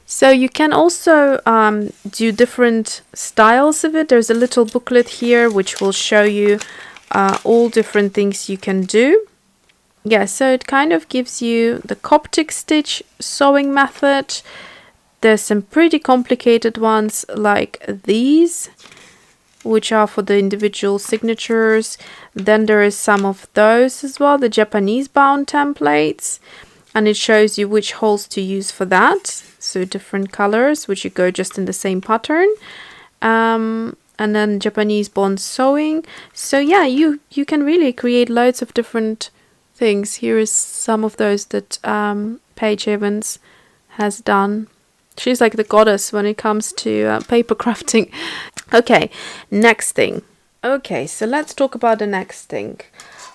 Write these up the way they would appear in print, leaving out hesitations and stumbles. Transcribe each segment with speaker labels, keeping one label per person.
Speaker 1: So you can also do different styles of it. There's a little booklet here which will show you all different things you can do. Yeah, so it kind of gives you the Coptic stitch sewing method. There's some pretty complicated ones like these, which are for the individual signatures. Then there is some of those as well, the Japanese bound templates, and it shows you which holes to use for that. So different colors, which you go just in the same pattern. And then Japanese bond sewing. So yeah, you can really create loads of different things. Here is some of those that Paige Evans has done. She's like the goddess when it comes to paper crafting. Okay, next thing. Okay, so let's talk about the next thing,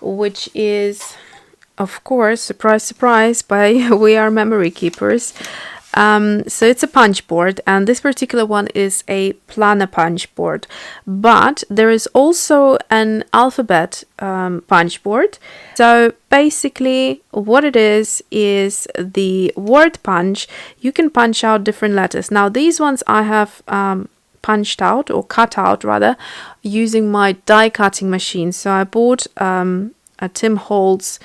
Speaker 1: which is, of course, surprise, surprise, by We Are Memory Keepers. So it's a punch board, and this particular one is a planner punch board, but there is also an alphabet punch board. So basically what it is the word punch. You can punch out different letters. Now these ones I have punched out, or cut out rather, using my die cutting machine. So I bought a Tim Holtz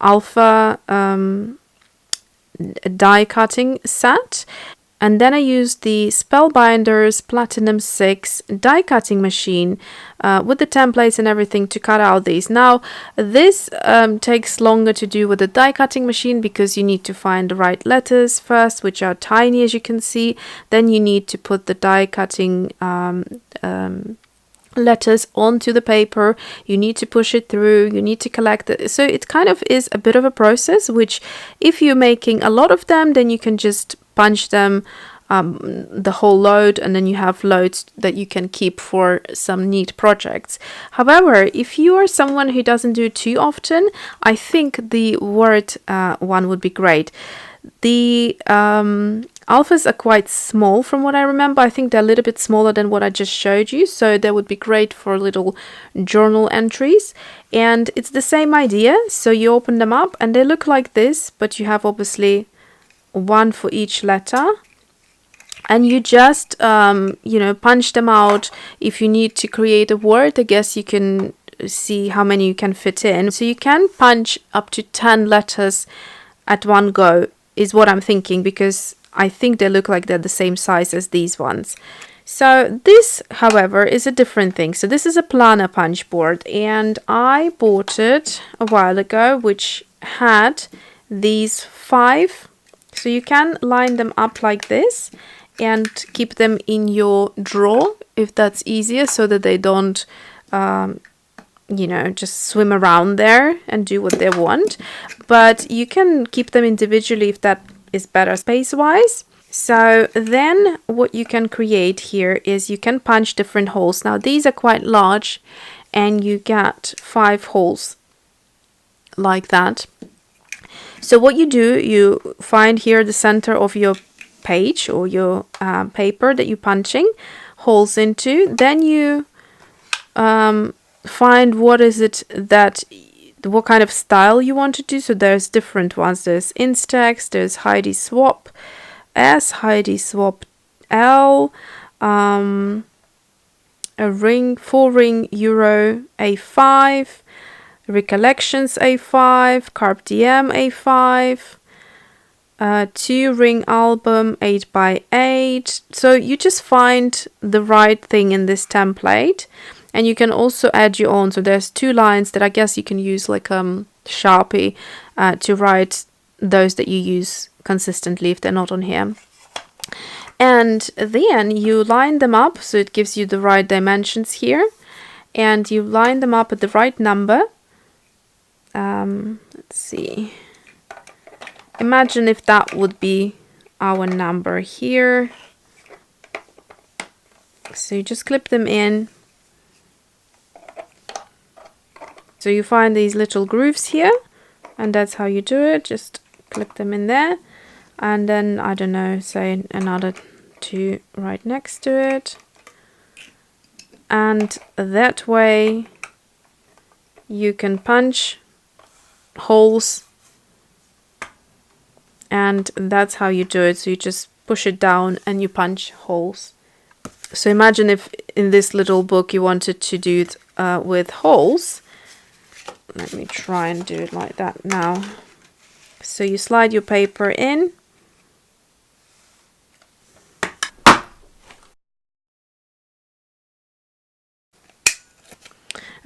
Speaker 1: Alpha die cutting set, and then I used the Spellbinder's Platinum 6 die cutting machine with the templates and everything to cut out these. Now this takes longer to do with the die cutting machine because you need to find the right letters first, which are tiny as you can see. Then you need to put the die cutting letters onto the paper. You need to push it through, you need to collect it. So it kind of is a bit of a process, which if you're making a lot of them, then you can just punch them the whole load, and then you have loads that you can keep for some neat projects. However, if you are someone who doesn't do it too often, I think the word one would be great. The alphas are quite small from what I remember. I think they're a little bit smaller than what I just showed you, so they would be great for little journal entries. And it's the same idea. So you open them up and they look like this, but you have obviously one for each letter, and you just punch them out. If you need to create a word, I guess you can see how many you can fit in. So you can punch up to 10 letters at one go, is what I'm thinking, because I think they look like they're the same size as these ones. So this, however, is a different thing. So this is a planner punch board, and I bought it a while ago, which had these 5. So you can line them up like this and keep them in your drawer if that's easier, so that they don't just swim around there and do what they want. But you can keep them individually if that is better space-wise. So then what you can create here is you can punch different holes. Now these are quite large, and you get 5 holes like that. So what you do, you find here the center of your page or your paper that you're punching holes into. Then you find what kind of style you want to do. So there's different ones. There's Instax, there's Heidi Swap S, Heidi Swap L, a ring, 4-ring Euro A5, Recollections A5, Carp DM A5, 2-ring album 8x8. So you just find the right thing in this template, and you can also add your own. So there's 2 lines that I guess you can use like Sharpie to write those that you use consistently if they're not on here. And then you line them up, so it gives you the right dimensions here, and you line them up at the right number. Let's see. Imagine if that would be our number here. So you just clip them in. So you find these little grooves here, and that's how you do it. Just clip them in there, and then, I don't know, say another 2 right next to it. And that way you can punch holes, and that's how you do it. So you just push it down and you punch holes. So imagine if in this little book you wanted to do it with holes. Let me try and do it like that now. So you slide your paper in.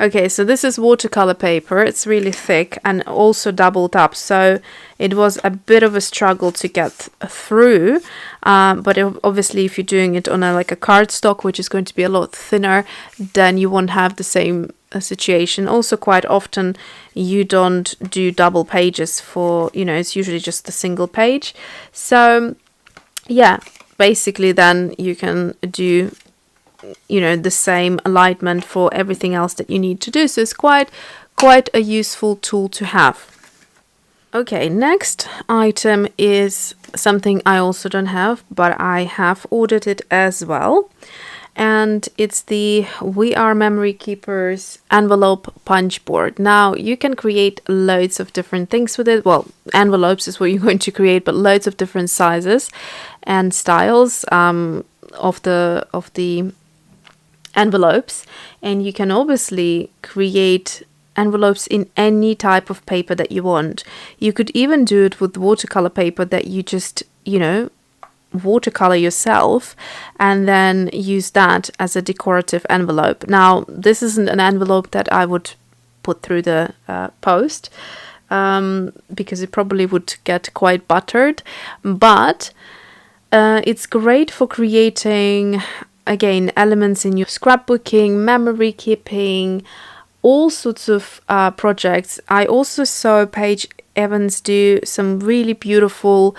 Speaker 1: Okay, so this is watercolor paper. It's really thick and also doubled up, so it was a bit of a struggle to get through. But obviously, if you're doing it on like a cardstock, which is going to be a lot thinner, then you won't have the same situation. Also, quite often you don't do double pages for, it's usually just a single page. So yeah, basically then you can do the same alignment for everything else that you need to do. So it's quite a useful tool to have. Okay, next item is something I also don't have, but I have ordered it as well. And it's the We Are Memory Keepers envelope punch board. Now you can create loads of different things with it. Well, envelopes is what you're going to create, but loads of different sizes and styles of the envelopes, and you can obviously create envelopes in any type of paper that you want. You could even do it with watercolor paper that you just watercolor yourself and then use that as a decorative envelope. Now this isn't an envelope that I would put through the post because it probably would get quite buttered, but it's great for creating, again, elements in your scrapbooking, memory keeping, all sorts of projects. I also saw Paige Evans do some really beautiful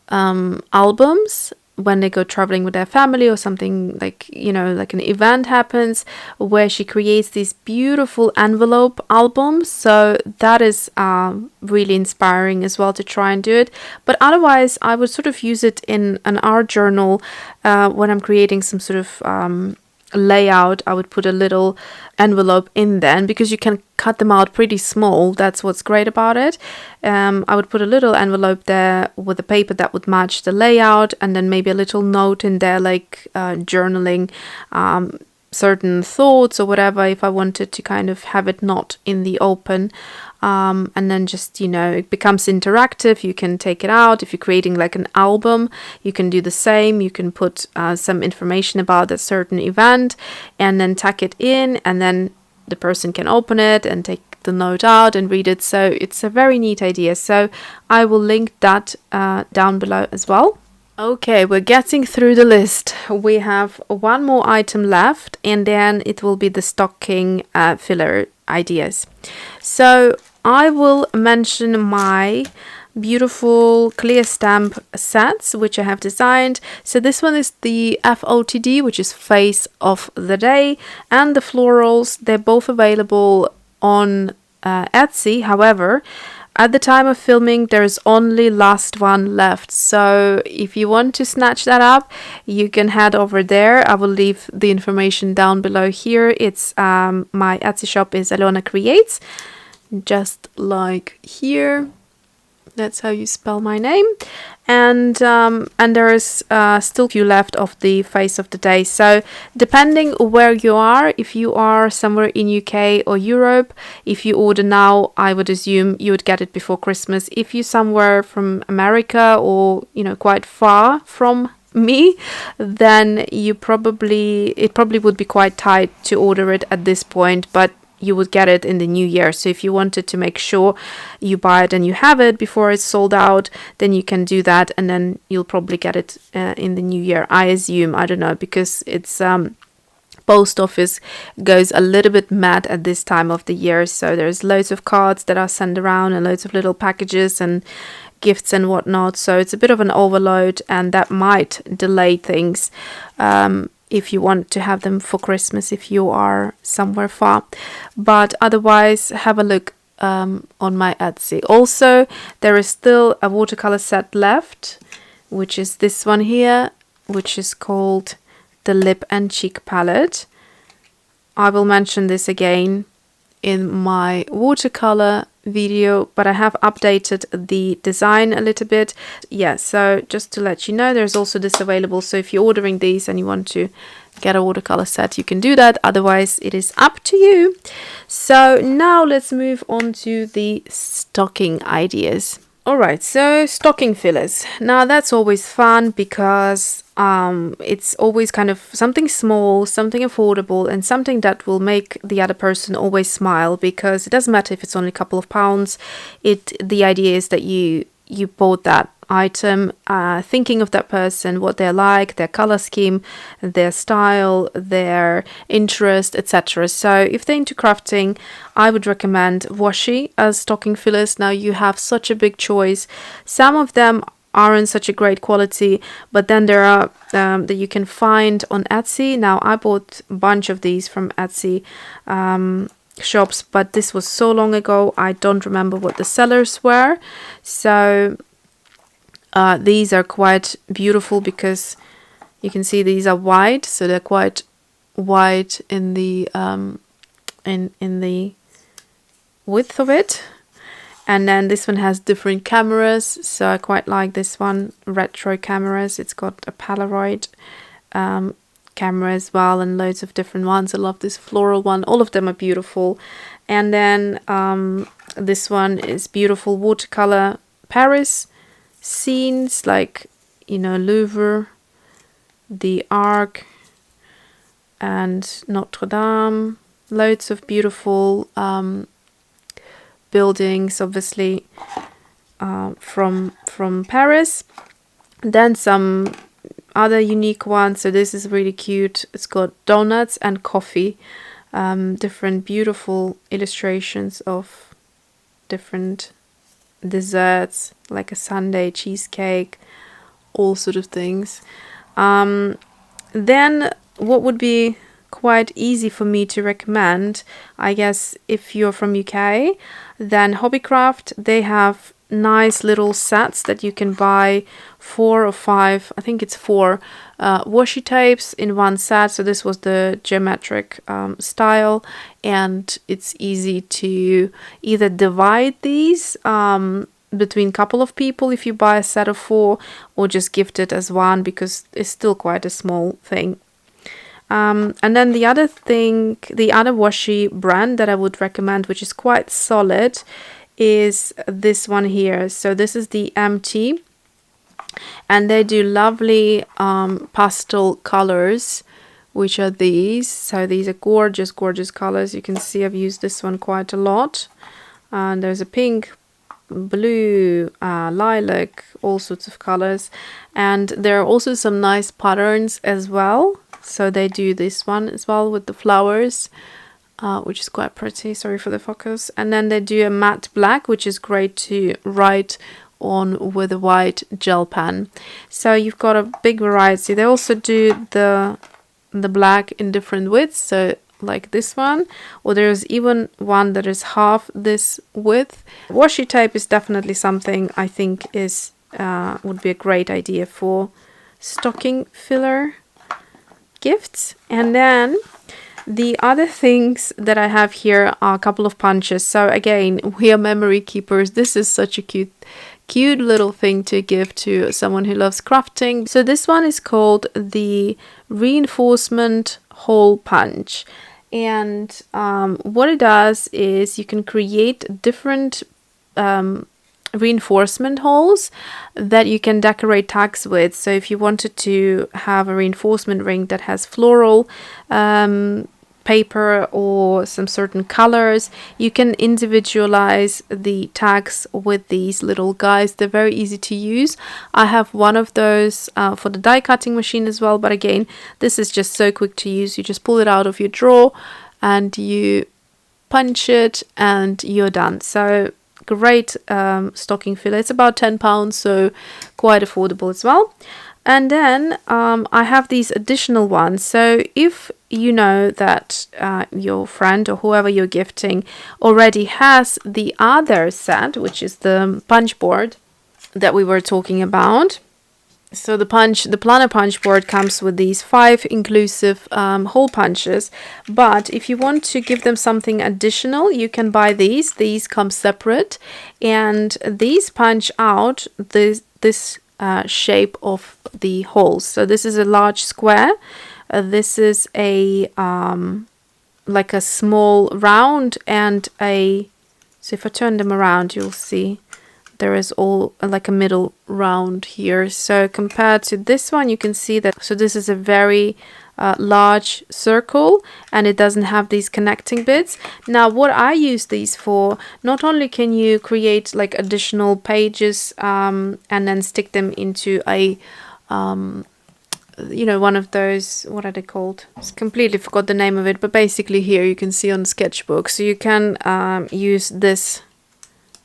Speaker 1: albums when they go traveling with their family or something, like like an event happens, where she creates these beautiful envelope albums. So that is really inspiring as well to try and do it. But otherwise I would sort of use it in an art journal when I'm creating some sort of layout. I would put a little envelope in then, because you can cut them out pretty small. That's what's great about it. I would put a little envelope there with a paper that would match the layout, and then maybe a little note in there, like journaling certain thoughts or whatever, if I wanted to kind of have it not in the open. And then just, it becomes interactive. You can take it out. If you're creating like an album, you can do the same. You can put some information about a certain event and then tack it in, and then the person can open it and take the note out and read it. So it's a very neat idea. So I will link that down below as well. Okay, we're getting through the list. We have one more item left, and then it will be the stocking filler ideas. So I will mention my beautiful clear stamp sets which I have designed. So this one is the FOTD, which is Face of the Day, and the florals. They're both available on ESSIE. However, at the time of filming, there's only last one left. So if you want to snatch that up, you can head over there. I will leave the information down below here. It's my Etsy shop is Alyona Creates, just like here. That's how you spell my name. And there is still a few left of the Face of the Day. So depending where you are, if you are somewhere in UK or Europe, if you order now, I would assume you would get it before Christmas. If you're somewhere from America or quite far from me, then it probably would be quite tight to order it at this point, but you would get it in the new year. So if you wanted to make sure you buy it and you have it before it's sold out, then you can do that, and then you'll probably get it in the new year, I assume. I don't know, because it's post office goes a little bit mad at this time of the year, so there's loads of cards that are sent around and loads of little packages and gifts and whatnot. So it's a bit of an overload, and that might delay things if you want to have them for Christmas if you are somewhere far. But otherwise, have a look on my Etsy. Also, there is still a watercolor set left, which is this one here, which is called the Lip and Cheek Palette. I will mention this again in my watercolor video, but I have updated the design a little bit. Yeah, so just to let you know, there's also this available. So if you're ordering these and you want to get a watercolor set, you can do that. Otherwise, it is up to you. So now let's move on to the stocking ideas. All right, so stocking fillers. Now that's always fun because it's always kind of something small, something affordable, and something that will make the other person always smile, because it doesn't matter if it's only a couple of pounds. The idea is that you bought that item thinking of that person, what they're like, their color scheme, their style, their interest, etc. So if they're into crafting, I would recommend washi as stocking fillers. Now you have such a big choice. Some of them aren't such a great quality, but then there are that you can find on Etsy. Now I bought a bunch of these from Etsy shops, but this was so long ago, I don't remember what the sellers were. So these are quite beautiful because you can see these are wide, so they're quite wide in the in the width of it. And then this one has different cameras, so I quite like this one, retro cameras. It's got a Polaroid camera as well, and loads of different ones. I love this floral one. All of them are beautiful. And then this one is beautiful watercolor Paris scenes, like, you know, Louvre, the Arc, and Notre Dame. Loads of beautiful buildings, obviously, from Paris. Then some other unique ones. So this is really cute. It's got donuts and coffee, different beautiful illustrations of different desserts, like a sundae, cheesecake, all sort of things. Then what would be quite easy for me to recommend, I guess, if you're from UK, then Hobbycraft, they have nice little sets that you can buy, 4 or 5, I think it's 4 washi tapes in one set. So this was the geometric style, and it's easy to either divide these between a couple of people if you buy a set of 4, or just gift it as one, because it's still quite a small thing. And then the other thing, the other washi brand that I would recommend, which is quite solid, is this one here. So this is the MT, and they do lovely pastel colors, which are these. So these are gorgeous, gorgeous colors. You can see I've used this one quite a lot. And there's a pink, blue, lilac, all sorts of colors. And there are also some nice patterns as well. So they do this one as well with the flowers, which is quite pretty. Sorry for the focus. And then they do a matte black, which is great to write on with a white gel pen. So you've got a big variety. They also do the black in different widths, so like this one, or there's even one that is half this width. Washi tape is definitely something I think is would be a great idea for stocking filler gifts. And then the other things that I have here are a couple of punches. So again, we are memory keepers. This is such a cute little thing to give to someone who loves crafting. So this one is called the Reinforcement Hole Punch. And what it does is you can create different reinforcement holes that you can decorate tags with. So if you wanted to have a reinforcement ring that has floral paper or some certain colors, you can individualize the tags with these little guys. They're very easy to use. I have one of those for the die cutting machine as well, but again, this is just so quick to use. You just pull it out of your drawer and you punch it and you're done. So great stocking filler. It's about £10, so quite affordable as well. And then I have these additional ones. So if you know that your friend or whoever you're gifting already has the other set, which is the punch board that we were talking about, So the planner punch board comes with these 5 inclusive hole punches, but if you want to give them something additional, you can buy these. These come separate, and these punch out this shape of the holes. So this is a large square. This is a like a small round and a. So if I turn them around, you'll see there is all like a middle round here. So compared to this one, you can see that, so this is a very large circle, and it doesn't have these connecting bits. Now what I use these for, not only can you create like additional pages and then stick them into a you know, one of those, what are they called? I completely forgot the name of it, but basically here you can see on sketchbook. So you can use this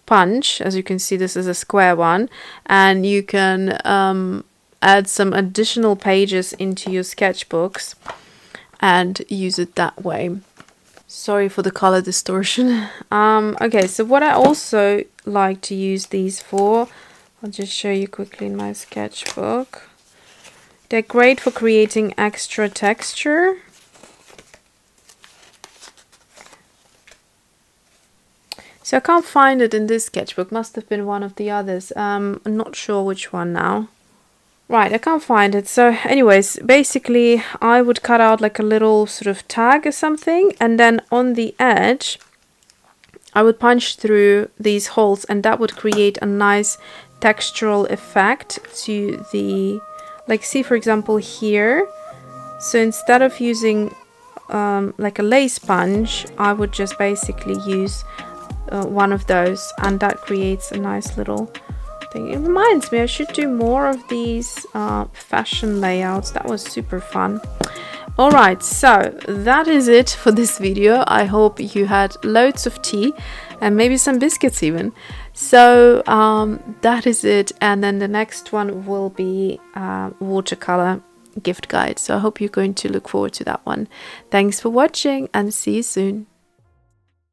Speaker 1: punch, as you can see this is a square one, and you can add some additional pages into your sketchbooks and use it that way. Sorry for the color distortion. Okay, so what I also like to use these for, I'll just show you quickly in my sketchbook. They're great for creating extra texture. So I can't find it in this sketchbook, must have been one of the others. I'm not sure which one now. Right, I can't find it. So anyways, basically I would cut out like a little sort of tag or something, and then on the edge I would punch through these holes, and that would create a nice textural effect to the, like see for example here. So instead of using like a lace punch, I would just basically use one of those, and that creates a nice little thing. It reminds me I should do more of these fashion layouts. That was super fun. Alright, so that is it for this video. I hope you had loads of tea and maybe some biscuits even. So that is it, and then the next one will be watercolor gift guide. So I hope you're going to look forward to that one. Thanks for watching, and see you soon.